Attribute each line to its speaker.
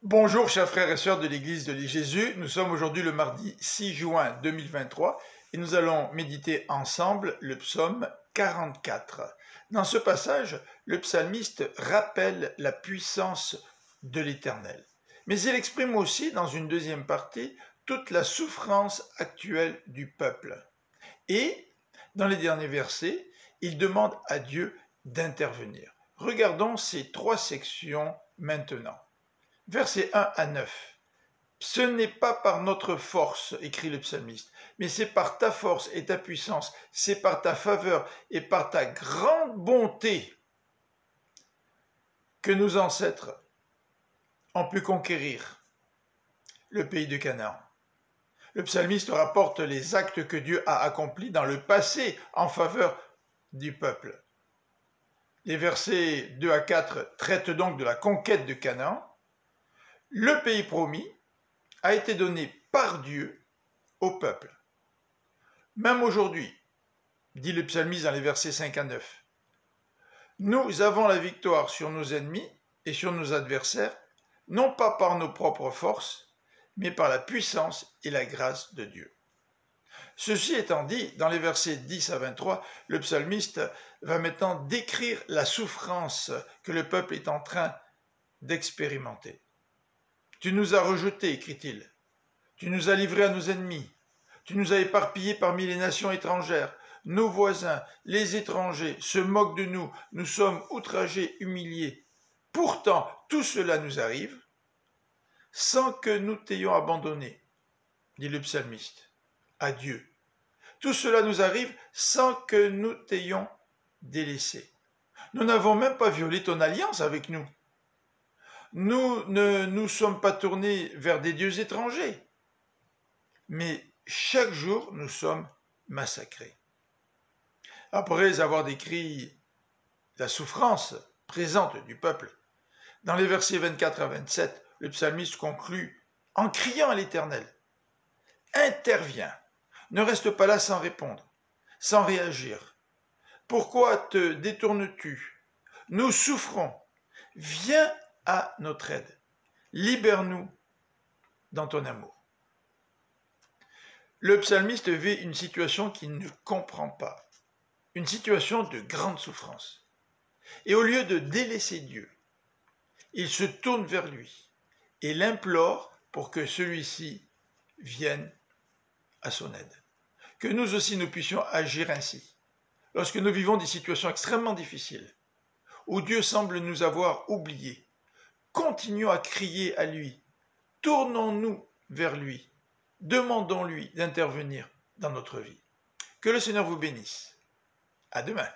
Speaker 1: Bonjour chers frères et sœurs de l'église de Jésus, nous sommes aujourd'hui le mardi 6 juin 2023 et nous allons méditer ensemble le psaume 44. Dans ce passage, le psalmiste rappelle la puissance de l'Éternel, mais il exprime aussi dans une deuxième partie toute la souffrance actuelle du peuple. Et dans les derniers versets, il demande à Dieu d'intervenir. Regardons ces trois sections maintenant. Versets 1 à 9. Ce n'est pas par notre force, écrit le psalmiste, mais c'est par ta force et ta puissance, c'est par ta faveur et par ta grande bonté que nos ancêtres ont pu conquérir le pays de Canaan. Le psalmiste rapporte les actes que Dieu a accomplis dans le passé en faveur du peuple. Les versets 2 à 4 traitent donc de la conquête de Canaan. Le pays promis a été donné par Dieu au peuple. Même aujourd'hui, dit le psalmiste dans les versets 5 à 9, nous avons la victoire sur nos ennemis et sur nos adversaires, non pas par nos propres forces, mais par la puissance et la grâce de Dieu. Ceci étant dit, dans les versets 10 à 23, le psalmiste va maintenant décrire la souffrance que le peuple est en train d'expérimenter. Tu nous as rejetés, écrit-il. Tu nous as livrés à nos ennemis. Tu nous as éparpillés parmi les nations étrangères. Nos voisins, les étrangers, se moquent de nous. Nous sommes outragés, humiliés. Pourtant, tout cela nous arrive sans que nous t'ayons abandonné, dit le psalmiste, à Dieu. Tout cela nous arrive sans que nous t'ayons délaissé. Nous n'avons même pas violé ton alliance avec nous. Nous ne nous sommes pas tournés vers des dieux étrangers, mais chaque jour nous sommes massacrés. Après avoir décrit la souffrance présente du peuple, dans les versets 24 à 27, le psalmiste conclut en criant à l'Éternel, « Interviens, ne reste pas là sans répondre, sans réagir. Pourquoi te détournes-tu? Nous souffrons, viens à notre aide. Libère-nous dans ton amour. » Le psalmiste vit une situation qu'il ne comprend pas, une situation de grande souffrance. Et au lieu de délaisser Dieu, il se tourne vers lui et l'implore pour que celui-ci vienne à son aide. Que nous aussi nous puissions agir ainsi, lorsque nous vivons des situations extrêmement difficiles, où Dieu semble nous avoir oubliés. Continuons à crier à lui, tournons-nous vers lui, demandons-lui d'intervenir dans notre vie. Que le Seigneur vous bénisse. À demain.